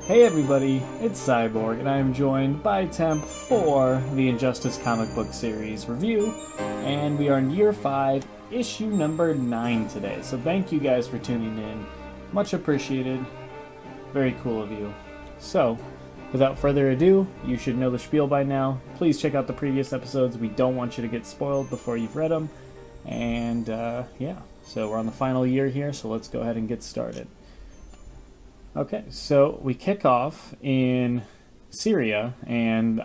Hey everybody, it's Cyborg, and I am joined by Temp for the Injustice comic book series review, and we are in year 5, issue number 9 today. So thank you guys for tuning in. Much appreciated. Very cool of you. So, without further ado, you should know the spiel by now. Please check out the previous episodes. We don't want you to get spoiled before you've read them. And yeah, so we're on the final year here, so let's go ahead and get started. Okay, so we kick off in Syria, and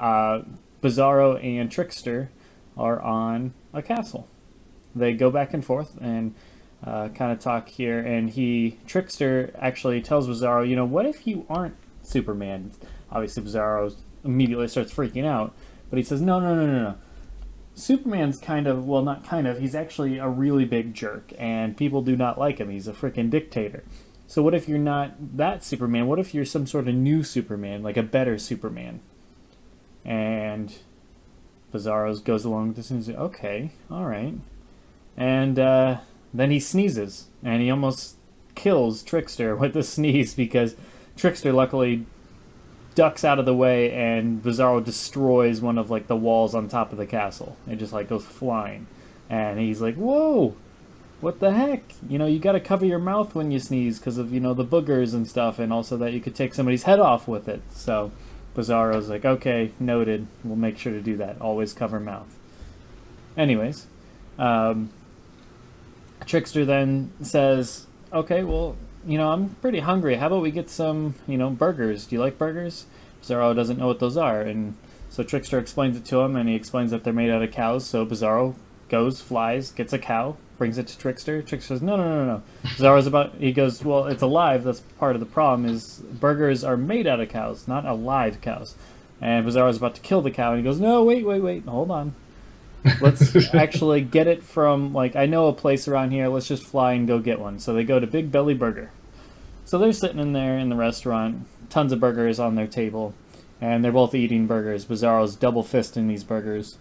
Bizarro and Trickster are on a castle. They go back and forth and kind of talk here, and Trickster actually tells Bizarro, you know, what if you aren't Superman? Obviously Bizarro immediately starts freaking out, but he says, no. Superman's kind of, well, not kind of, he's actually a really big jerk, and people do not like him. He's a freaking dictator. So what if you're not that Superman? What if you're some sort of new Superman, like a better Superman? And Bizarro goes along with this and says, okay, all right. And then he sneezes, and he almost kills Trickster with the sneeze because Trickster luckily ducks out of the way, and Bizarro destroys one of like the walls on top of the castle. It just like goes flying, and he's like, whoa! What the heck? You know, you gotta cover your mouth when you sneeze because of, you know, the boogers and stuff, and also that you could take somebody's head off with it. So Bizarro's like, okay, noted. We'll make sure to do that. Always cover mouth. Anyways, Trickster then says, okay, well, you know, I'm pretty hungry. How about we get some, you know, burgers? Do you like burgers? Bizarro doesn't know what those are, and so Trickster explains it to him, and he explains that they're made out of cows. So Bizarro goes, flies, gets a cow, brings it to Trickster. Trickster says, no. Bizarro's he goes, well, it's alive. That's part of the problem, is burgers are made out of cows, not alive cows. And Bizarro's about to kill the cow, and he goes, no, wait, hold on. Let's actually get it from, like, I know a place around here. Let's just fly and go get one. So they go to Big Belly Burger. So they're sitting in there in the restaurant, tons of burgers on their table, and they're both eating burgers. Bizarro's double fisting these burgers,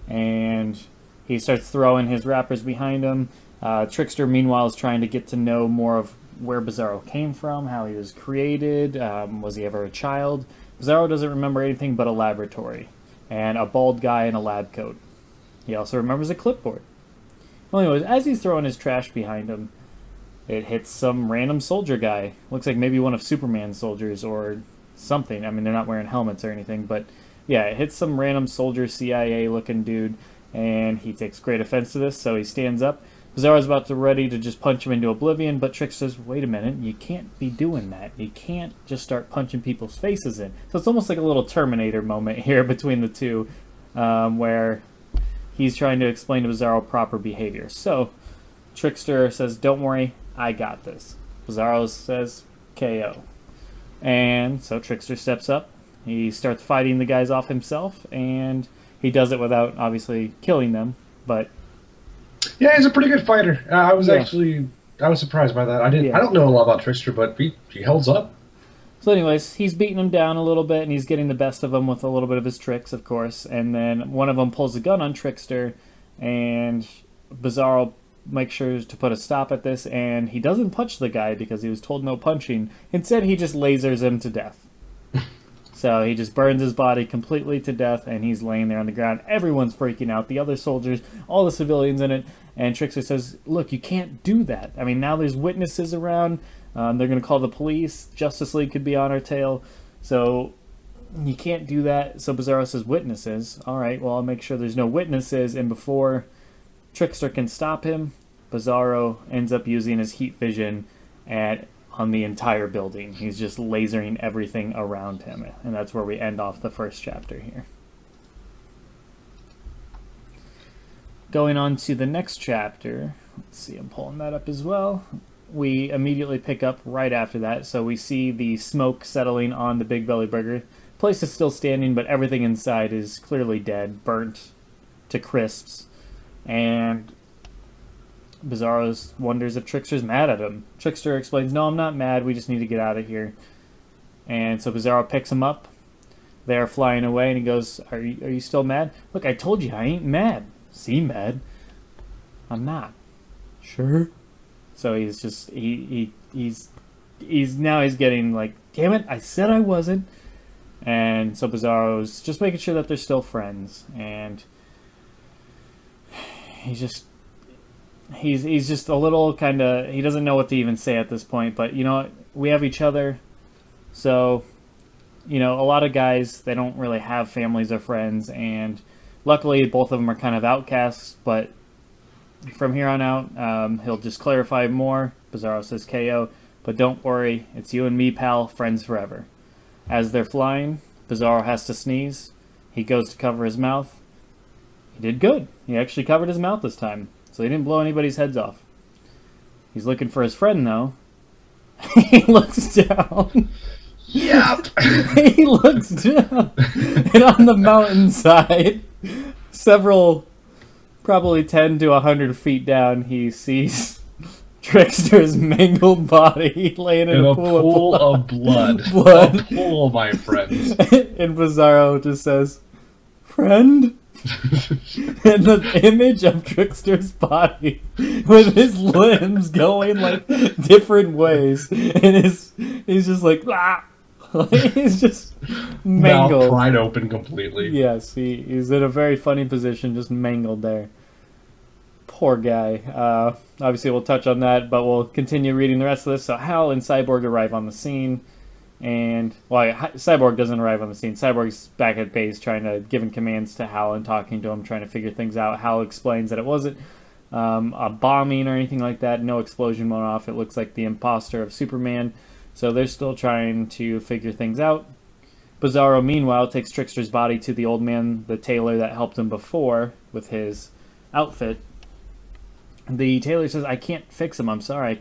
and he starts throwing his wrappers behind him. Trickster, meanwhile, is trying to get to know more of where Bizarro came from, how he was created, was he ever a child? Bizarro doesn't remember anything but a laboratory, and a bald guy in a lab coat. He also remembers a clipboard. Well, anyways, as he's throwing his trash behind him, it hits some random soldier guy. Looks like maybe one of Superman's soldiers or something. I mean, they're not wearing helmets or anything, but yeah, it hits some random soldier, CIA-looking dude, and he takes great offense to this, so he stands up. Bizarro's ready to just punch him into oblivion, but Trickster says, wait a minute, you can't be doing that. You can't just start punching people's faces in. So it's almost like a little Terminator moment here between the two, where he's trying to explain to Bizarro proper behavior. So Trickster says, don't worry, I got this. Bizarro says, KO. And so Trickster steps up. He starts fighting the guys off himself, and he does it without, obviously, killing them, but yeah, he's a pretty good fighter. I was surprised by that. I don't know a lot about Trickster, but he holds up. So anyways, he's beating him down a little bit, and he's getting the best of him with a little bit of his tricks, of course, and then one of them pulls a gun on Trickster, and Bizarro makes sure to put a stop at this, and he doesn't punch the guy because he was told no punching. Instead, he just lasers him to death. So he just burns his body completely to death, and he's laying there on the ground. Everyone's freaking out. The other soldiers, all the civilians in it. And Trickster says, look, you can't do that. I mean, now there's witnesses around. They're going to call the police. Justice League could be on our tail. So you can't do that. So Bizarro says, witnesses. All right, well, I'll make sure there's no witnesses. And before Trickster can stop him, Bizarro ends up using his heat vision on the entire building. He's just lasering everything around him, and that's where we end off the first chapter here. Going on to the next chapter, let's see, I'm pulling that up as well. We immediately pick up right after that, so we see the smoke settling on the Big Belly Burger. Place is still standing, but everything inside is clearly dead, burnt to crisps, and Bizarro wonders if Trickster's mad at him. Trickster explains, no, I'm not mad, we just need to get out of here. And so Bizarro picks him up. They're flying away, and he goes, are you still mad? Look, I told you I ain't mad. Seem mad. I'm not. Sure? So he's just, he's he's getting like, damn it, I said I wasn't. And so Bizarro's just making sure that they're still friends, and he's just a little kind of, he doesn't know what to even say at this point. But you know what, we have each other, so you know, a lot of guys, they don't really have families or friends, and luckily both of them are kind of outcasts. But from here on out, he'll just clarify more. Bizarro says KO, but don't worry, it's you and me, pal, friends forever. As they're flying, Bizarro has to sneeze. He goes to cover his mouth. He did good. He actually covered his mouth this time, so he didn't blow anybody's heads off. He's looking for his friend, though. He looks down. Yep. He looks down. And on the mountainside, several, probably 10 to 100 feet down, he sees Trickster's mangled body laying in a pool of blood. Blood. A pool, my friends. And Bizarro just says, "Friend?" And the image of Trickster's body with his limbs going like different ways, and he's just like, ah! He's just mangled. Mouth pried open completely. Yes, he's in a very funny position, just mangled there. Poor guy. Obviously, we'll touch on that, but we'll continue reading the rest of this. So Hal and Cyborg arrive on the scene, and well, Cyborg doesn't arrive on the scene. Cyborg's back at base trying to giving commands to Hal and talking to him, trying to figure things out. Hal explains that it wasn't a bombing or anything like that. No explosion went off. It looks like the imposter of Superman. So they're still trying to figure things out. Bizarro, meanwhile, takes Trickster's body to the old man, the tailor that helped him before with his outfit. The tailor says, "I can't fix him. I'm sorry.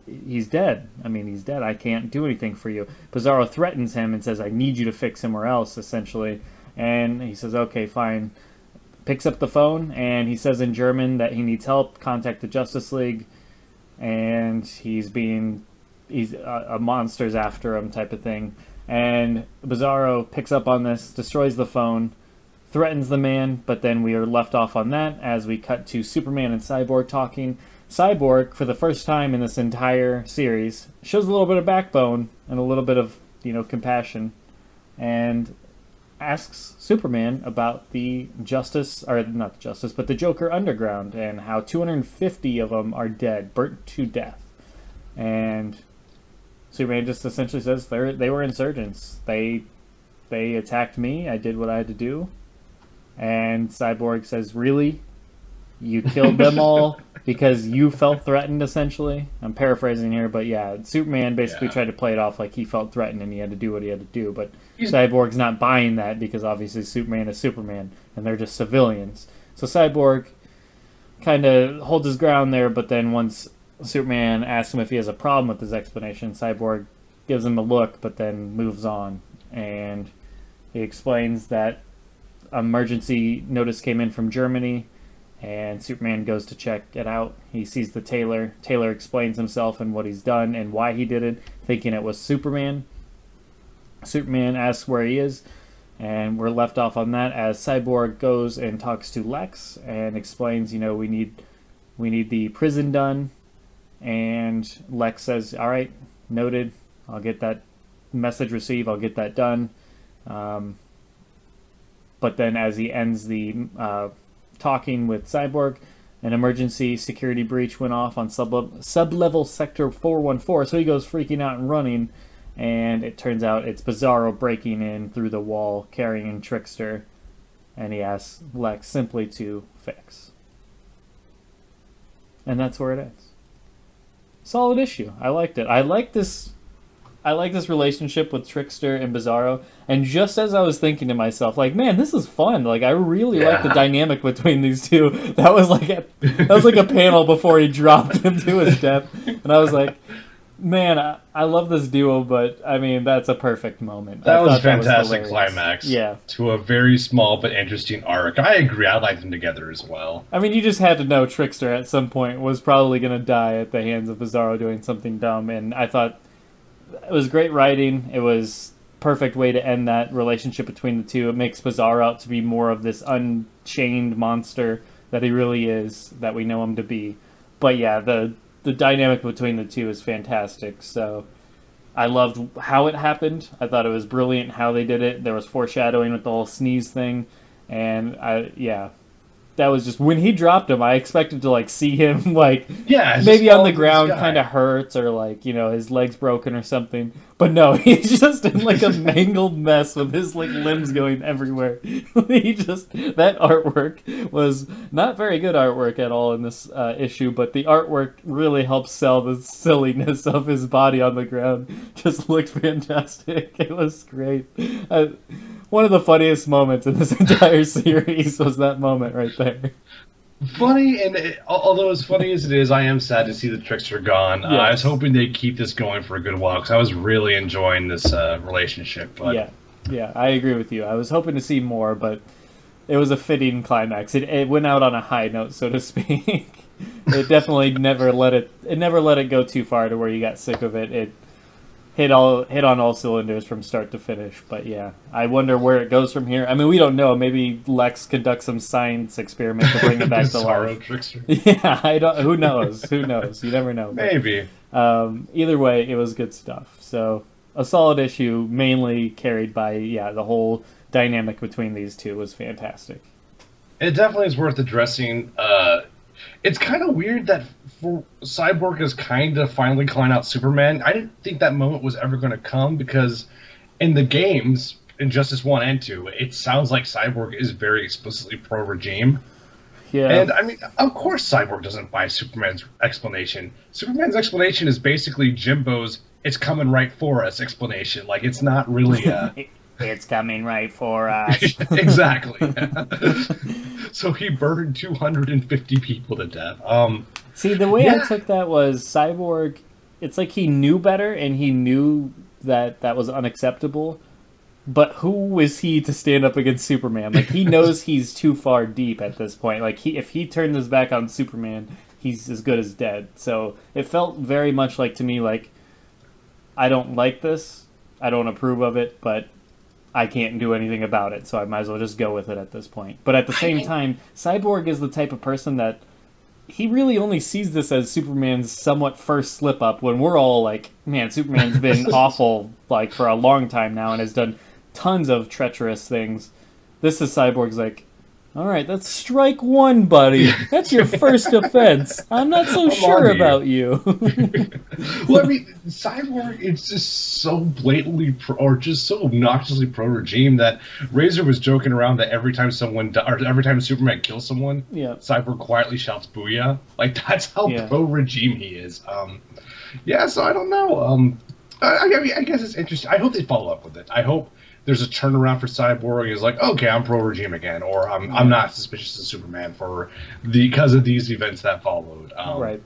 He's dead. I mean, he's dead. I can't do anything for you." Bizarro threatens him and says, "I need you to fix him or else," essentially. And he says, "Okay, fine." Picks up the phone, and he says in German that he needs help. Contact the Justice League. And he's a monster's after him type of thing. And Bizarro picks up on this, destroys the phone, threatens the man, but then we are left off on that as we cut to Superman and Cyborg talking. Cyborg, for the first time in this entire series, shows a little bit of backbone and a little bit of, you know, compassion, and asks Superman about the Justice, or not the Justice, but the Joker Underground, and how 250 of them are dead, burnt to death. And Superman just essentially says they were insurgents. They attacked me. I did what I had to do. And Cyborg says, "Really? You killed them all because you felt threatened, essentially?" I'm paraphrasing here, but yeah, Superman basically tried to play it off like he felt threatened and he had to do what he had to do. But Cyborg's not buying that because obviously Superman is Superman and they're just civilians. So Cyborg kind of holds his ground there, but then once Superman asks him if he has a problem with his explanation, Cyborg gives him a look, but then moves on. And he explains that emergency notice came in from Germany, and Superman goes to check it out. He sees the tailor. Taylor explains himself and what he's done and why he did it, thinking it was Superman. Superman asks where he is, and we're left off on that as Cyborg goes and talks to Lex and explains, you know, we need the prison done. And Lex says, "All right, noted. I'll get that message received. I'll get that done." But then as he ends the talking with Cyborg, an emergency security breach went off on sub-level sector 414. So he goes freaking out and running. And it turns out it's Bizarro breaking in through the wall, carrying Trickster. And he asks Lex simply to fix. And that's where it ends. Solid issue. I liked it. I like this relationship with Trickster and Bizarro, and just as I was thinking to myself, like, man, this is fun. Like, I really like the dynamic between these two. That was like a panel before he dropped him to his death, and I was like, man, I love this duo, but I mean, that's a perfect moment. That was a fantastic climax. Yeah. To a very small but interesting arc. I agree. I like them together as well. I mean, you just had to know Trickster at some point was probably going to die at the hands of Bizarro doing something dumb, and I thought it was great writing. It was perfect way to end that relationship between the two. It makes Bizarro out to be more of this unchained monster that he really is, that we know him to be. But yeah, the dynamic between the two is fantastic. So I loved how it happened. I thought it was brilliant how they did it. There was foreshadowing with the whole sneeze thing, and yeah, that was just when he dropped him. I expected to like see him like Yeah, maybe on the ground, kind of hurts, or like his legs broken or something. But no, he's just in like a mangled mess with his like limbs going everywhere. That artwork was not very good artwork at all in this issue, but the artwork really helps sell the silliness of his body on the ground. Just looked fantastic. It was great. One of the funniest moments in this entire series was that moment right there. Funny, and although as funny as it is, I am sad to see the Trickster gone. Yes. I was hoping they'd keep this going for a good while, because I was really enjoying this relationship. But yeah, I agree with you. I was hoping to see more, but it was a fitting climax. It went out on a high note, so to speak. It definitely never let it go too far to where you got sick of it. It hit on all cylinders from start to finish. But yeah, I wonder where it goes from here. I mean, we don't know. Maybe Lex conducts some science experiment to bring it back to life. Trickster. Yeah, I don't. Who knows? Who knows? You never know. Maybe. Either way, it was good stuff. So a solid issue, mainly carried by the whole dynamic between these two was fantastic. It definitely is worth addressing. It's kind of weird that for Cyborg is kind of finally calling out Superman. I didn't think that moment was ever going to come, because in the games, Injustice 1 and 2, it sounds like Cyborg is very explicitly pro-regime. Yeah. And, I mean, of course Cyborg doesn't buy Superman's explanation. Superman's explanation is basically Jimbo's "it's coming right for us" explanation. Like, it's not really It's coming right for us. Exactly. So he burned 250 people to death. See, the way I took that was Cyborg, it's like he knew better, and he knew that that was unacceptable, but who is he to stand up against Superman? Like, he knows he's too far deep at this point. Like, if he turned his back on Superman, he's as good as dead. So it felt very much like, to me, like, I don't like this, I don't approve of it, but I can't do anything about it, so I might as well just go with it at this point. But at the same time, Cyborg is the type of person that he really only sees this as Superman's somewhat first slip-up, when we're all like, man, Superman's been awful like for a long time now and has done tons of treacherous things. This is Cyborg's like, all right, that's strike one, buddy. That's your first offense. I'm not so sure about you. Well, I mean, Cyborg, it's just so blatantly or just so obnoxiously pro-regime that Razor was joking around that every time every time Superman kills someone, Cyborg quietly shouts "Booyah!" Like, that's how pro-regime he is. So I don't know. I mean, I guess it's interesting. I hope they follow up with it. I hope there's a turnaround for Cyborg. He's like, okay, I'm pro-regime again, or I'm not suspicious of Superman because of these events that followed. Right.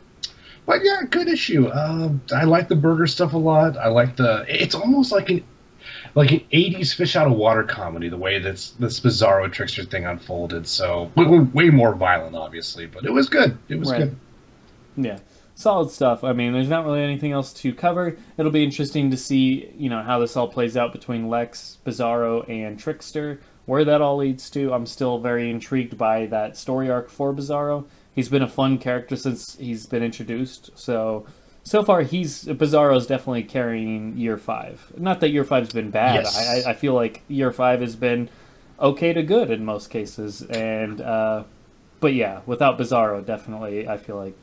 But yeah, good issue. I like the burger stuff a lot. I like it's almost like an 80s fish out of water comedy, the way this Bizarro Trickster thing unfolded. So way more violent, obviously, but it was good. It was good. Yeah. Solid stuff. I mean, there's not really anything else to cover. It'll be interesting to see, how this all plays out between Lex, Bizarro, and Trickster, where that all leads to. I'm still very intrigued by that story arc for Bizarro. He's been a fun character since he's been introduced. So far, Bizarro's definitely carrying Year 5. Not that Year 5's been bad. Yes. I feel like Year 5 has been okay to good in most cases, and but yeah, without Bizarro, definitely, I feel like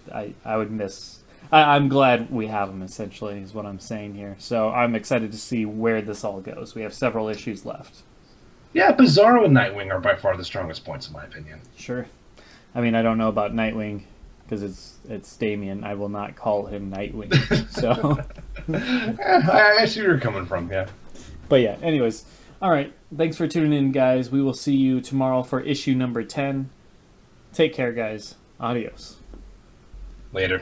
I would miss. I'm glad we have him, essentially, is what I'm saying here. So I'm excited to see where this all goes. We have several issues left. Yeah, Bizarro and Nightwing are by far the strongest points, in my opinion. Sure. I mean, I don't know about Nightwing, because it's Damian. I will not call him Nightwing. So I see where you're coming from, yeah. But yeah, anyways. All right. Thanks for tuning in, guys. We will see you tomorrow for issue number 10. Take care, guys. Adios. Later.